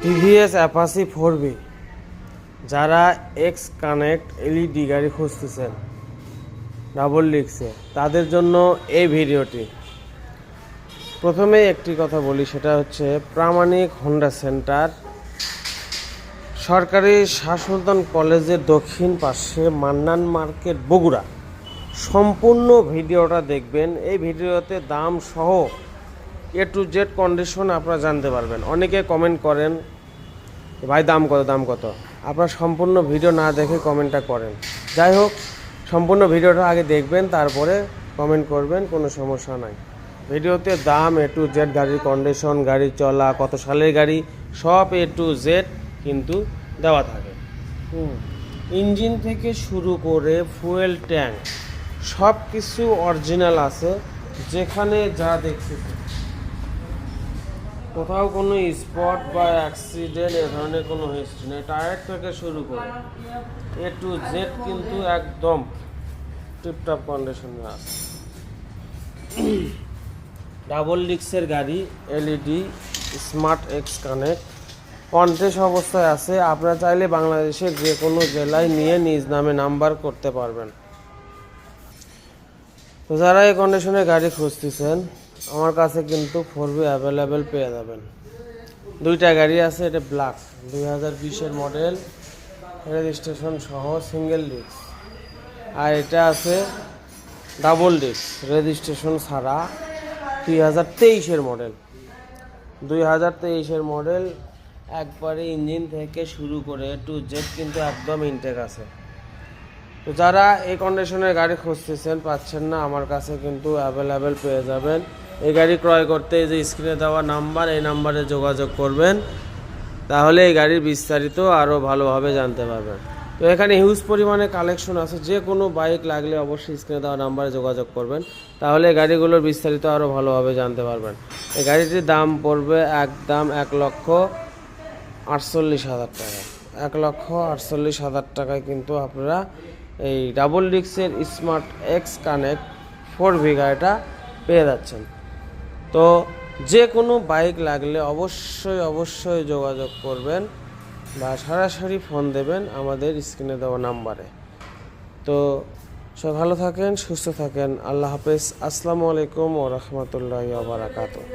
TVS Apache 4V যারা x connect LED গাড়ি খুঁজতেছেন ডাবল ডিস্কে, তাদের জন্য এই ভিডিওটি। প্রথমে একটি কথা বলি, সেটা হচ্ছে প্রামাণিক হোন্ডা সেন্টার, সরকারি শাহ সুলতান কলেজের দক্ষিণ পাশে, মান্নান মার্কেট, বগুড়া। সম্পূর্ণ ভিডিওটা দেখবেন। এই ভিডিওতে দাম সহ A to Z কন্ডিশন আপনারা জানতে পারবেন। অনেকে কমেন্ট করেন, ভাই দাম কত। আপনারা সম্পূর্ণ ভিডিও না দেখে কমেন্টটা করেন। যাই হোক, সম্পূর্ণ ভিডিওটা আগে দেখবেন, তারপরে কমেন্ট করবেন, কোনো সমস্যা নাই। ভিডিওতে দাম A to Z, গাড়ির কন্ডিশন, গাড়ি চলা, কত সালের গাড়ি, সব A to Z কিন্তু দেওয়া থাকে। ইঞ্জিন থেকে শুরু করে ফুয়েল ট্যাঙ্ক সব কিছু অরিজিনাল আছে। যেখানে যা দেখতেছে, কোথাও কোনো স্পট বা অ্যাক্সিডেন্ট এ ধরনের কোনো হিস্ট্রি নেই। টায়ার থেকে শুরু করে A to Z কিন্তু একদম টিপটপ কন্ডিশনে আছে। ডাবল ডিস্কের গাড়ি, এলইডি, স্মার্ট এক্স কানেক্ট, কন্টেস অবস্থায় আছে। আপনারা চাইলে বাংলাদেশের যে কোনো জেলায় নিয়ে নিজ নামে নাম্বার করতে পারবেন। তো যারা এই কন্ডিশনে গাড়ি খুঁজতেছেন, আমার কাছে কিন্তু 4V অ্যাভেলেবেল পেয়ে যাবেন। দুইটা গাড়ি আছে, এটা ব্ল্যাক 2020-এর মডেল, রেজিস্ট্রেশন সহ সিঙ্গেল ডিস্ক। আর এটা আছে ডাবল ডিস্ক, রেজিস্ট্রেশন ছাড়া 2023-এর মডেল। 2023-এর মডেল, একবারে ইঞ্জিন থেকে শুরু করে A to Z কিন্তু একদম ইনটেক আছে। তো যারা এই কন্ডিশনের গাড়ি খুঁজতেছেন, পাচ্ছেন না, আমার কাছে কিন্তু অ্যাভেলেবেল পেয়ে যাবেন। এই গাড়ি ক্রয় করতে যে স্ক্রিনে দেওয়া নাম্বার, এই নাম্বারে যোগাযোগ করবেন, তাহলে এই গাড়ির বিস্তারিত আরও ভালোভাবে জানতে পারবেন। তো এখানে হিউজ পরিমাণে কালেকশন আছে। যে কোনো বাইক লাগলে অবশ্যই স্ক্রিনে দেওয়া নাম্বারে যোগাযোগ করবেন, তাহলে এই গাড়িগুলোর বিস্তারিত আরও ভালোভাবে জানতে পারবেন। এই গাড়িটির দাম পড়বে একদম 1,48,000 টাকা। 1,48,000 টাকায় কিন্তু আপনারা এই ডাবল ডিস্কের স্মার্ট এক্স কানেক্ট 4V গাড়িটা পেয়ে যাচ্ছেন। তো যে কোনো বাইক লাগলে অবশ্যই যোগাযোগ করবেন বা সরাসরি ফোন দেবেন আমাদের স্ক্রিনে দেওয়া নাম্বারে। তো সব ভালো থাকেন, সুস্থ থাকেন। আল্লাহ হাফেজ। আসসালামু আলাইকুম ওয়া রাহমাতুল্লাহি ওয়া বারাকাতুহু।